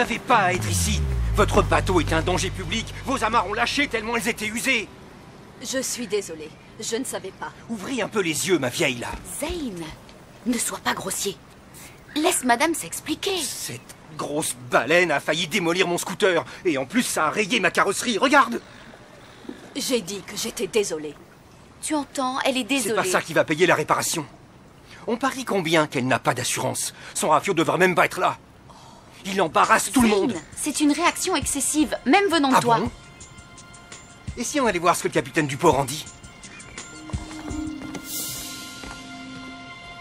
n'avez pas à être ici. Votre bateau est un danger public. Vos amarres ont lâché tellement elles étaient usées. Je suis désolée. Je ne savais pas. Ouvrez un peu les yeux, ma vieille, là. Zane, ne sois pas grossier. Laisse madame s'expliquer. Cette grosse baleine a failli démolir mon scooter. Et en plus, ça a rayé ma carrosserie. Regarde! J'ai dit que j'étais désolée. Tu entends, elle est désolée. C'est pas ça qui va payer la réparation. On parie combien qu'elle n'a pas d'assurance? Son rafio devrait même pas être là. Il embarrasse tout le monde. C'est une réaction excessive, même venant de Ah toi. bon? Et si on allait voir ce que le capitaine Duport en dit?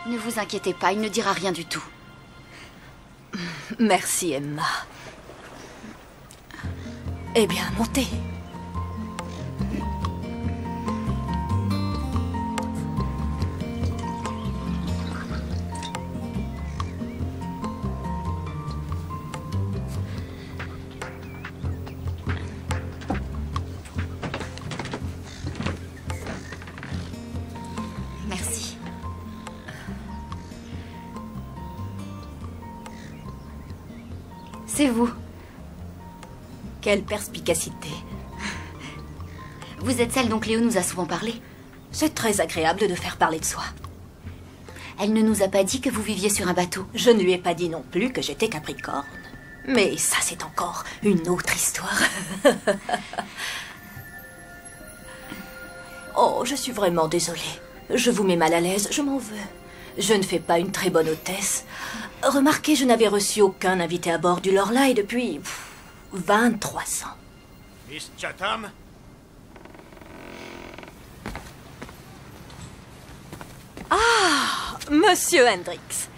Ne vous inquiétez pas, il ne dira rien du tout. Merci, Emma. Eh bien, montez. Merci. C'est vous. Quelle perspicacité. Vous êtes celle dont Cléo nous a souvent parlé. C'est très agréable de faire parler de soi. Elle ne nous a pas dit que vous viviez sur un bateau. Je ne lui ai pas dit non plus que j'étais Capricorne. Mais ça, c'est encore une autre histoire. Oh, je suis vraiment désolée. Je vous mets mal à l'aise, je m'en veux. Je ne fais pas une très bonne hôtesse. Remarquez, je n'avais reçu aucun invité à bord du Lorelai depuis 23 ans. Miss Chatham? Ah, Monsieur Hendricks,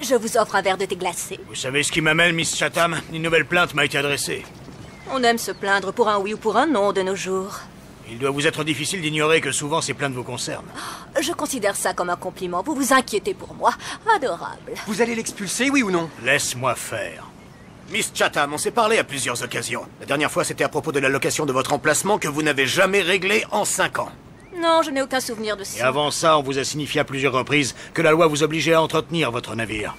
je vous offre un verre de thé glacé. Vous savez ce qui m'amène, Miss Chatham? Une nouvelle plainte m'a été adressée. On aime se plaindre pour un oui ou pour un non de nos jours. Il doit vous être difficile d'ignorer que souvent ces plaintes vous concernent. Je considère ça comme un compliment. Vous vous inquiétez pour moi. Adorable. Vous allez l'expulser, oui ou non? Laisse-moi faire. Miss Chatham, on s'est parlé à plusieurs occasions. La dernière fois, c'était à propos de la location de votre emplacement que vous n'avez jamais réglé en 5 ans. Non, je n'ai aucun souvenir de ça. Et avant ça, on vous a signifié à plusieurs reprises que la loi vous obligeait à entretenir votre navire.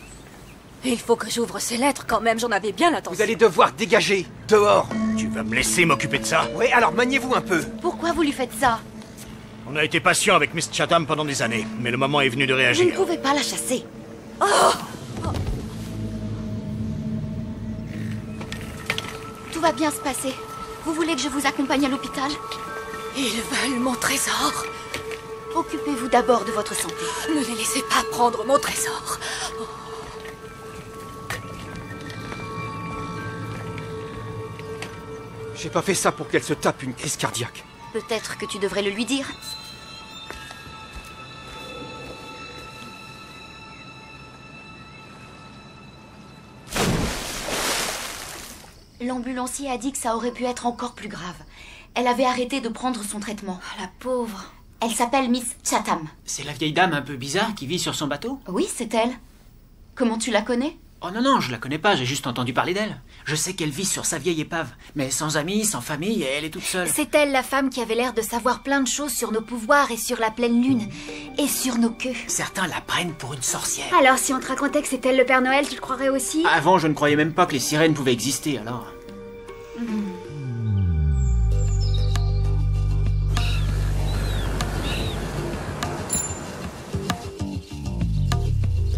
Il faut que j'ouvre ces lettres quand même, j'en avais bien l'intention. Vous allez devoir dégager, dehors. Tu vas me laisser m'occuper de ça? Oui, alors maniez-vous un peu. Pourquoi vous lui faites ça? On a été patient avec Miss Chatham pendant des années, mais le moment est venu de Vous ne réagir. pouvez pas la chasser. Tout va bien se passer. Vous voulez que je vous accompagne à l'hôpital? Ils veulent mon trésor. Occupez-vous d'abord de votre santé. Ne les laissez pas prendre mon trésor. J'ai pas fait ça pour qu'elle se tape une crise cardiaque. Peut-être que tu devrais le lui dire. L'ambulancier a dit que ça aurait pu être encore plus grave. Elle avait arrêté de prendre son traitement. Ah, la pauvre. Elle s'appelle Miss Chatham. C'est la vieille dame un peu bizarre qui vit sur son bateau? Oui, c'est elle. Comment tu la connais? Oh non, non, je la connais pas, j'ai juste entendu parler d'elle. Je sais qu'elle vit sur sa vieille épave, mais sans amis, sans famille, et elle est toute seule. C'est elle, la femme qui avait l'air de savoir plein de choses sur nos pouvoirs et sur la pleine lune. Et sur nos queues. Certains la prennent pour une sorcière. Alors, si on te racontait que c'est elle le Père Noël, tu le croirais aussi? Avant, je ne croyais même pas que les sirènes pouvaient exister, alors...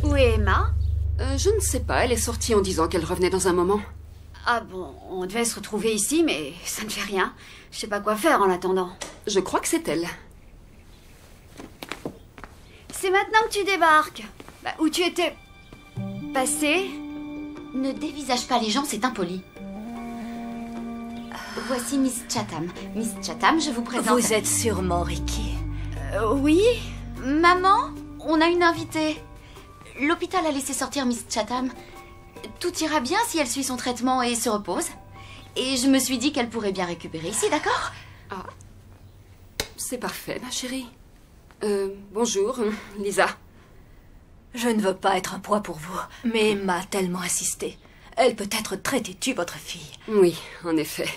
Où est Emma? Je ne sais pas, elle est sortie en disant qu'elle revenait dans un moment. Ah bon, on devait se retrouver ici, mais ça ne fait rien. Je sais pas quoi faire en l'attendant. Je crois que c'est elle. C'est maintenant que tu débarques. Bah, où tu étais passé? Ne dévisage pas les gens, c'est impoli. Voici Miss Chatham. Miss Chatham, je vous présente... Vous êtes sûrement Ricky. Oui? Maman, on a une invitée. L'hôpital a laissé sortir Miss Chatham. Tout ira bien si elle suit son traitement et se repose. Et je me suis dit qu'elle pourrait bien récupérer ici, d'accord? Ah, c'est parfait, ma chérie. Bonjour, Lisa. Je ne veux pas être un poids pour vous, mais Emma a tellement insisté. Elle peut être très têtue, votre fille. Oui, en effet.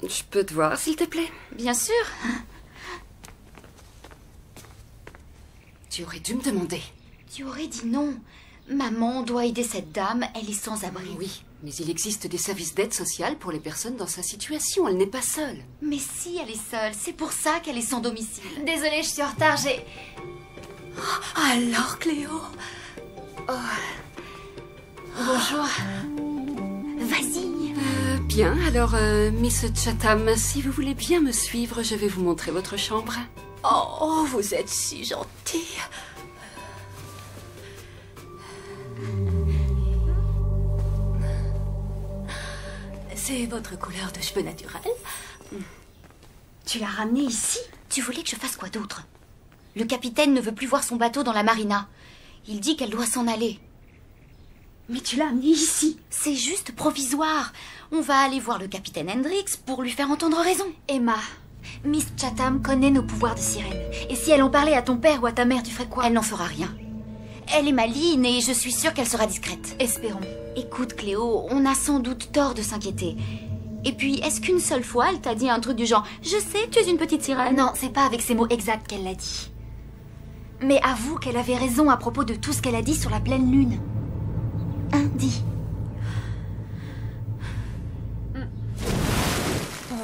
Je peux te voir, s'il te plaît? Bien sûr. Tu aurais dû me demander. Tu aurais dit non. Maman doit aider cette dame, elle est sans abri. Oui, Mais il existe des services d'aide sociale pour les personnes dans sa situation. Elle n'est pas seule. Mais si elle est seule, c'est pour ça qu'elle est sans domicile. Désolée, je suis en retard, j'ai... Alors, Cléo? Bonjour. Vas-y. Bien, alors, Miss Chatham, si vous voulez bien me suivre, je vais vous montrer votre chambre. Oh, vous êtes si gentille. C'est votre couleur de cheveux naturelle? Tu l'as ramené ici? Tu voulais que je fasse quoi d'autre? Le capitaine ne veut plus voir son bateau dans la marina. Il dit qu'elle doit s'en aller. Mais tu l'as amené ici. C'est juste provisoire. On va aller voir le capitaine Hendrix pour lui faire entendre raison. Emma, Miss Chatham connaît nos pouvoirs de sirène. Et si elle en parlait à ton père ou à ta mère, tu ferais quoi? Elle n'en fera rien. Elle est maligne et je suis sûre qu'elle sera discrète. Espérons. Écoute, Cléo, on a sans doute tort de s'inquiéter. Et puis, est-ce qu'une seule fois, elle t'a dit un truc du genre « Je sais, tu es une petite sirène ». Non, c'est pas avec ces mots exacts qu'elle l'a dit. Mais avoue qu'elle avait raison à propos de tout ce qu'elle a dit sur la pleine lune. Hein, dis.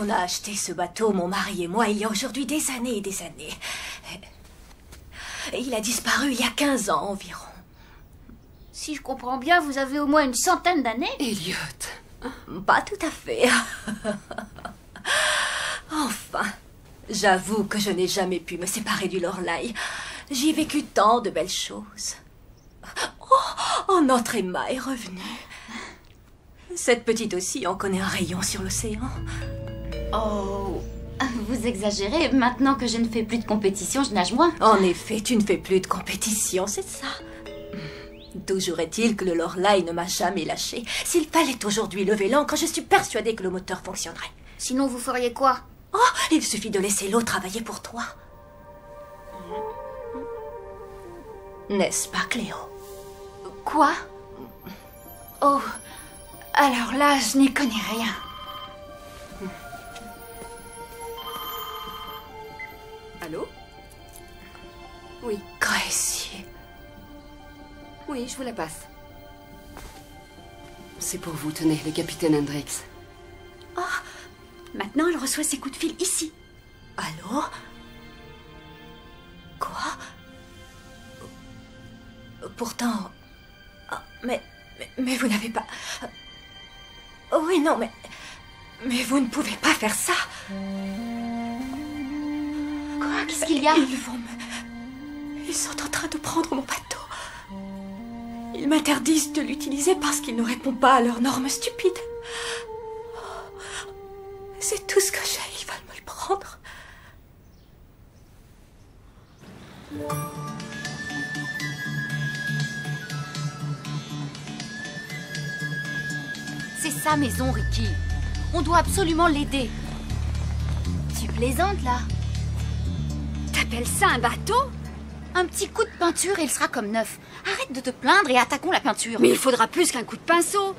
On a acheté ce bateau, mon mari et moi, il y a aujourd'hui des années et des années. Et il a disparu il y a 15 ans environ. Si je comprends bien, vous avez au moins une centaine d'années. Elliot. Pas tout à fait. Enfin, j'avoue que je n'ai jamais pu me séparer du Loreley. J'y ai vécu tant de belles choses. Oh, notre Emma est revenue. Cette petite aussi en connaît un rayon sur l'océan. Oh, vous exagérez. Maintenant que je ne fais plus de compétition, je nage moins. En effet, tu ne fais plus de compétition, c'est ça. Toujours est-il que le Loreley ne m'a jamais lâché. S'il fallait aujourd'hui lever l'ancre, je suis persuadée que le moteur fonctionnerait. Sinon, vous feriez quoi? Oh, il suffit de laisser l'eau travailler pour toi. N'est-ce pas, Cléo? Quoi? Oh, alors là, je n'y connais rien. Allô? Oui. Gracie. Oui, je vous la passe. C'est pour vous, tenez, le capitaine Hendrix. Maintenant, elle reçoit ses coups de fil ici. Allô? Quoi? Pourtant... Ah, mais vous n'avez pas... Oui, non, mais vous ne pouvez pas faire ça. Quoi? Qu'est-ce qu'il y a? Ils sont en train de prendre mon bateau. Ils m'interdisent de l'utiliser parce qu'il ne répond pas à leurs normes stupides. C'est tout ce que j'ai. Ils veulent me le prendre. C'est sa maison, Ricky. On doit absolument l'aider. Tu plaisantes, là? T'appelles ça un bateau? Un petit coup de peinture et il sera comme neuf. Arrête de te plaindre et attaquons la peinture. Mais il faudra plus qu'un coup de pinceau.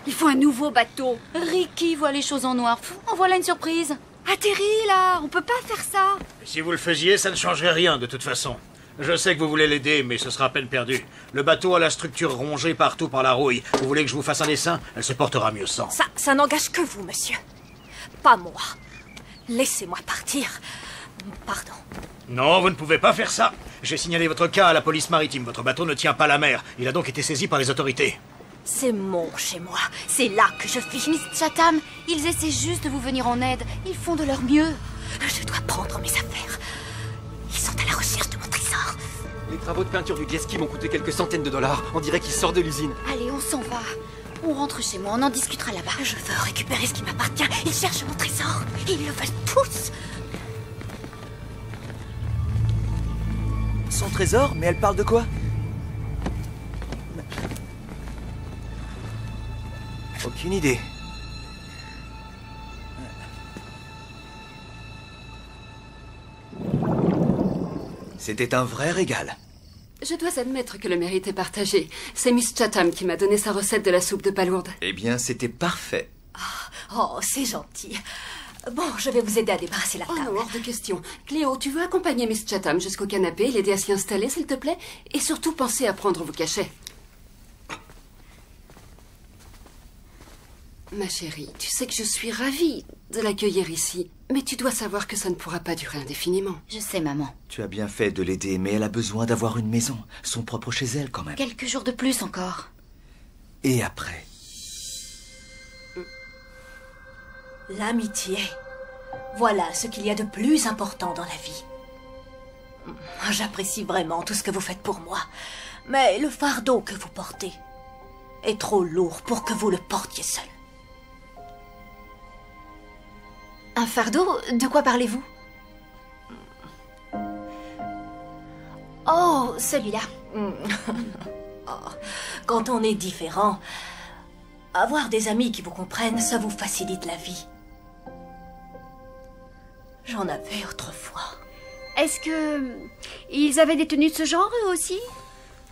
Il faut un nouveau bateau. Ricky voit les choses en noir. Pff, en voilà une surprise. Atterris, là. On peut pas faire ça. Si vous le faisiez, ça ne changerait rien de toute façon. Je sais que vous voulez l'aider, mais ce sera à peine perdu. Le bateau a la structure rongée partout par la rouille. Vous voulez que je vous fasse un dessin? Elle se portera mieux sans. Ça n'engage que vous, monsieur. Pas moi. Laissez-moi partir. Pardon. Non, vous ne pouvez pas faire ça. J'ai signalé votre cas à la police maritime. Votre bateau ne tient pas la mer. Il a donc été saisi par les autorités. C'est mon chez moi. C'est là que je vis. Miss Chatham, ils essaient juste de vous venir en aide. Ils font de leur mieux. Je dois prendre mes affaires. Ils sont à la recherche de mon trésor. Les travaux de peinture du jet ski m'ont coûté quelques centaines de dollars. On dirait qu'il sort de l'usine. Allez, on s'en va. On rentre chez moi, on en discutera là-bas. Je veux récupérer ce qui m'appartient. Ils cherchent mon trésor. Ils le veulent tous. Son trésor? Mais elle parle de quoi? Aucune idée. C'était un vrai régal. Je dois admettre que le mérite est partagé. C'est Miss Chatham qui m'a donné sa recette de la soupe de palourde. Eh bien, c'était parfait. Oh, c'est gentil. Bon, je vais vous aider à débarrasser la Oh table. non, hors de question. Cléo, tu veux accompagner Miss Chatham jusqu'au canapé, l'aider à s'y installer, s'il te plaît? Et surtout, pensez à prendre vos cachets. Ma chérie, tu sais que je suis ravie de l'accueillir ici. Mais tu dois savoir que ça ne pourra pas durer indéfiniment. Je sais, maman. Tu as bien fait de l'aider, mais elle a besoin d'avoir une maison. Son propre chez elle, quand même. Quelques jours de plus encore. Et après? L'amitié. Voilà ce qu'il y a de plus important dans la vie. J'apprécie vraiment tout ce que vous faites pour moi. Mais le fardeau que vous portez est trop lourd pour que vous le portiez seul. Un fardeau? De quoi parlez-vous? Oh, celui-là. Oh, quand on est différent, avoir des amis qui vous comprennent, ça vous facilite la vie. J'en avais autrefois. Est-ce que... ils avaient des tenues de ce genre, eux aussi?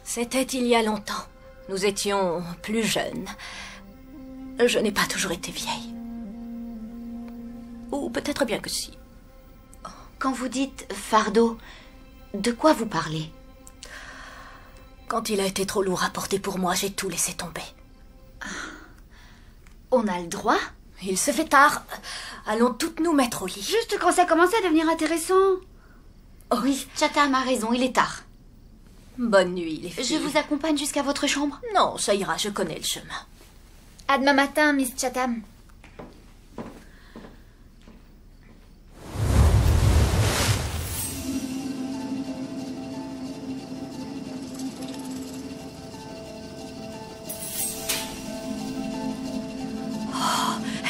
C'était il y a longtemps. Nous étions plus jeunes. Je n'ai pas toujours été vieille. Ou peut-être bien que si. Quand vous dites fardeau, de quoi vous parlez? Quand il a été trop lourd à porter pour moi, j'ai tout laissé tomber. On a le droit? Il se fait tard. Allons toutes nous mettre au lit. Juste quand ça commençait à devenir intéressant. Oh oui. Chatham a raison, il est tard. Bonne nuit, les filles. Je vous accompagne jusqu'à votre chambre? Non, ça ira, je connais le chemin. À demain matin, Miss Chatham.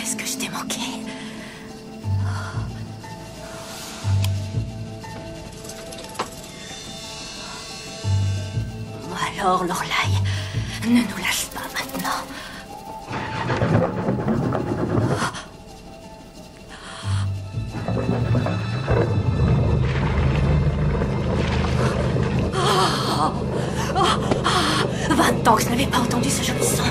Est-ce que je t'ai manqué? Alors, Lorelai, ne nous lâche pas maintenant. Oh, 20 ans que je n'avais pas entendu ce joli son.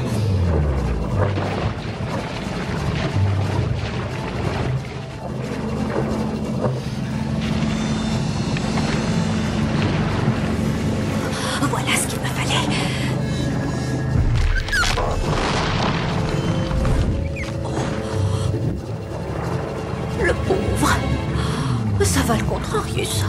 Voilà ce qu'il me fallait. Le pauvre. Ça va le contrarier, ça.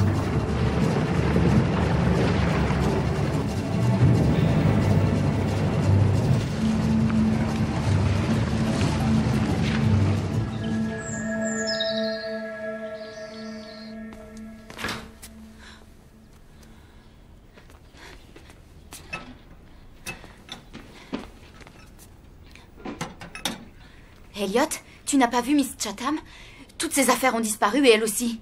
Elliot, tu n'as pas vu Miss Chatham? Toutes ses affaires ont disparu et elle aussi.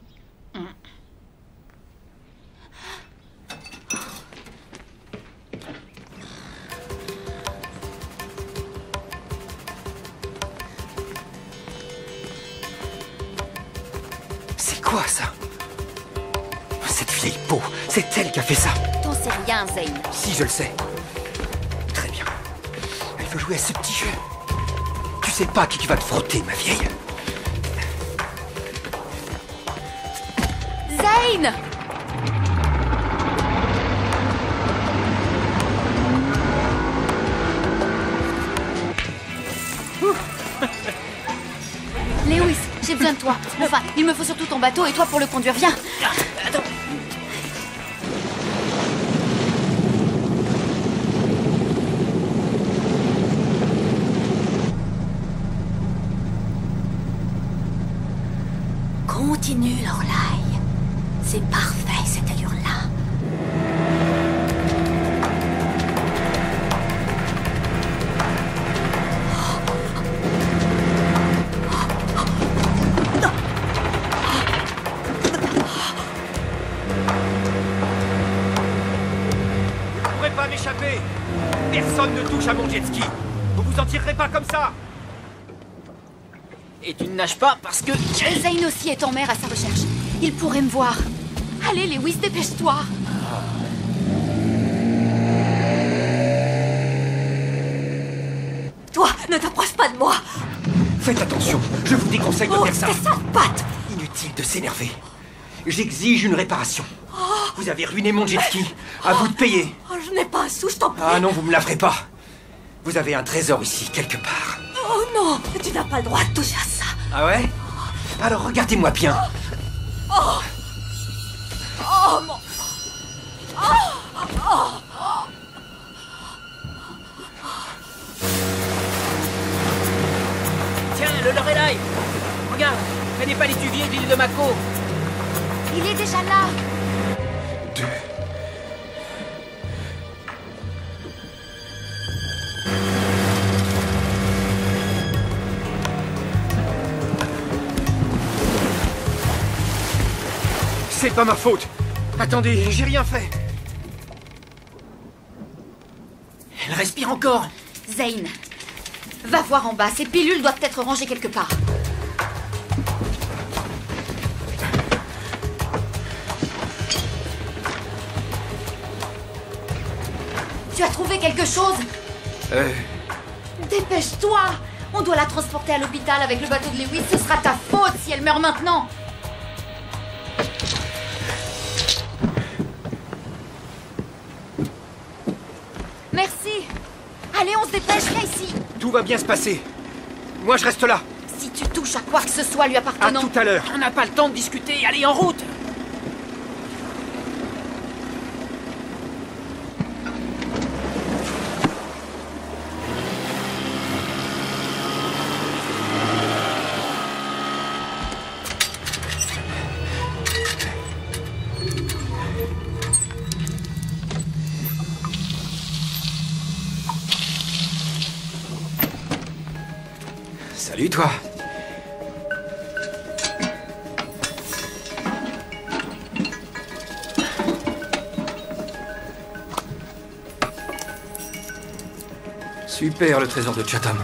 C'est quoi ça? Cette vieille peau, c'est elle qui a fait ça. T'en sais rien, Zane. Si, je le sais. Très bien. Elle veut jouer à ce petit jeu. Tu sais pas à qui tu vas te frotter, ma vieille. Zane! Lewis, j'ai besoin de toi. Enfin, il me faut surtout ton bateau et toi pour le conduire. Viens. Attends. Continue, Lorelai. C'est parfait, cette allure-là. Vous ne pourrez pas m'échapper. Personne ne touche à mon jet ski. Vous vous en tirerez pas comme ça. Et tu ne nages pas parce que... Zane aussi est en mer à sa recherche. Il pourrait me voir. Allez, Lewis, dépêche-toi. Toi, ne t'approche pas de moi. Faites attention, je vous déconseille de Oh, faire ça. tes sales pattes. Inutile de s'énerver. J'exige une réparation. Vous avez ruiné mon jet ski. À vous de payer. Oh, je n'ai pas un sou, je t'en prie. Ah non, vous me la ferez pas. Vous avez un trésor ici, quelque part. Oh non, tu n'as pas le droit de toucher à ça. Ah ouais? Alors regardez-moi bien. Oh mon... Tiens, le Lorelai! Regarde, près des palétuviers de l'île de Mako. Il est déjà là. C'est pas ma faute. Attendez, j'ai rien fait. Elle respire encore. Zane, va voir en bas. Ces pilules doivent être rangées quelque part. Tu as trouvé quelque chose? Dépêche-toi! On doit la transporter à l'hôpital avec le bateau de Lewis. Ce sera ta faute si elle meurt maintenant. Merci. Allez, on se dépêche, viens ici. Tout va bien se passer. Moi, je reste là. Si tu touches à quoi que ce soit lui À appartenant... tout à l'heure. On n'a pas le temps de discuter. Allez, en route! Salut, toi. Super, le trésor de Chatham.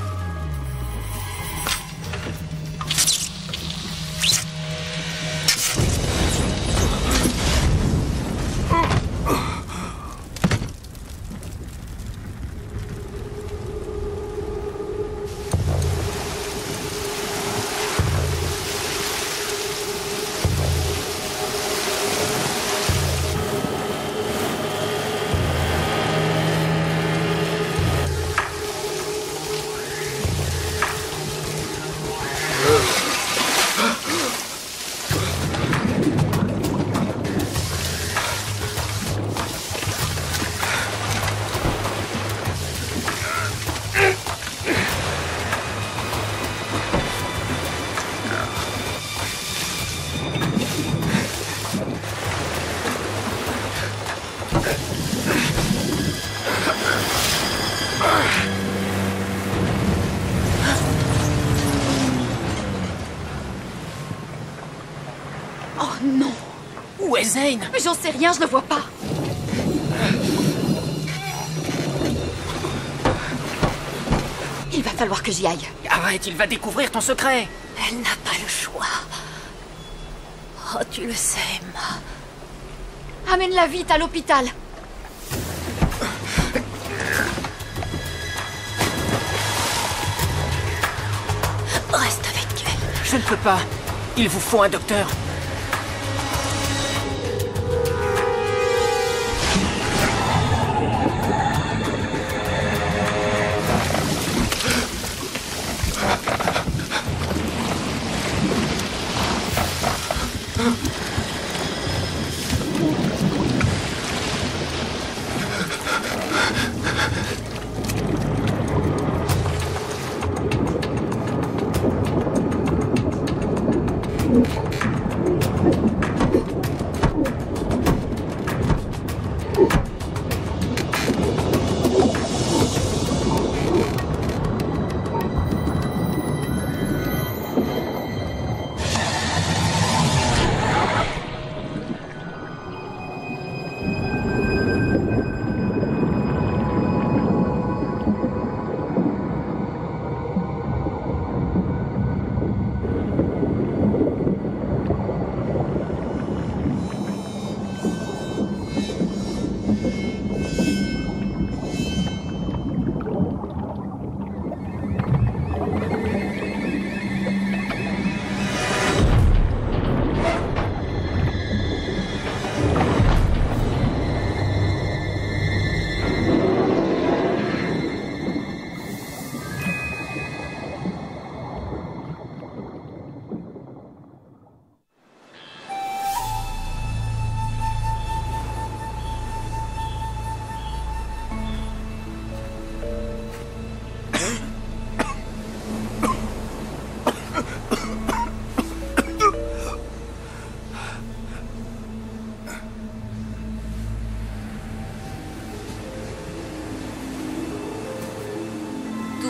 Oh non! Où est Zane? Mais j'en sais rien, je ne vois pas. Il va falloir que j'y aille. Arrête, il va découvrir ton secret. Elle n'a pas le choix. Oh, tu le sais, Emma. Amène-la vite à l'hôpital. Reste avec elle. Je ne peux pas. Il vous faut un docteur.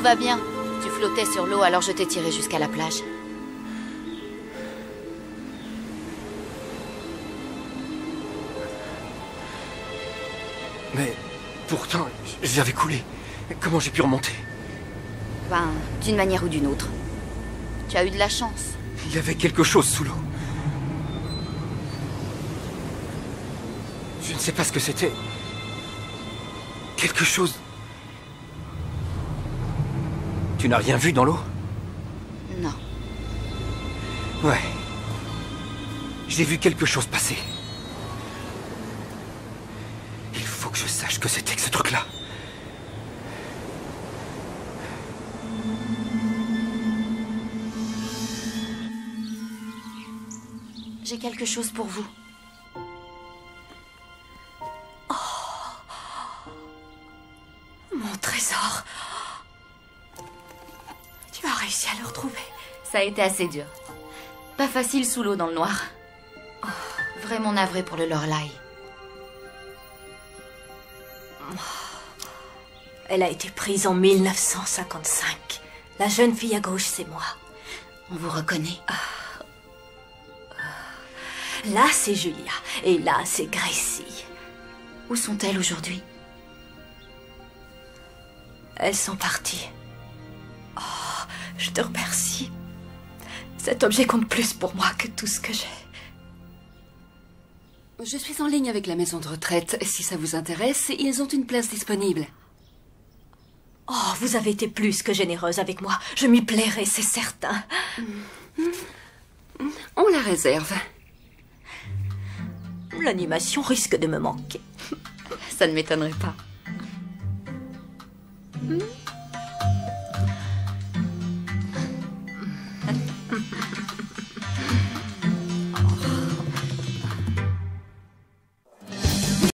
va bien. Tu flottais sur l'eau, alors je t'ai tiré jusqu'à la plage. Mais pourtant, j'avais coulé. Comment j'ai pu remonter? Ben, d'une manière ou d'une autre. Tu as eu de la chance. Il y avait quelque chose sous l'eau. Je ne sais pas ce que c'était. Quelque chose... Tu n'as rien vu dans l'eau? Non. Ouais. J'ai vu quelque chose passer. Il faut que je sache ce que c'était que ce truc-là. J'ai quelque chose pour vous. Mon trésor. Tu as réussi à le retrouver. Ça a été assez dur. Pas facile sous l'eau dans le noir. Vraiment navré pour le Lorelai. Elle a été prise en 1955. La jeune fille à gauche, c'est moi. On vous reconnaît. Là, c'est Julia. Et là, c'est Gracie. Où sont-elles aujourd'hui? Elles sont parties. Oh, je te remercie. Cet objet compte plus pour moi que tout ce que j'ai. Je suis en ligne avec la maison de retraite. Si ça vous intéresse, ils ont une place disponible. Oh, vous avez été plus que généreuse avec moi. Je m'y plairai, c'est certain. On la réserve. L'animation risque de me manquer. Ça ne m'étonnerait pas.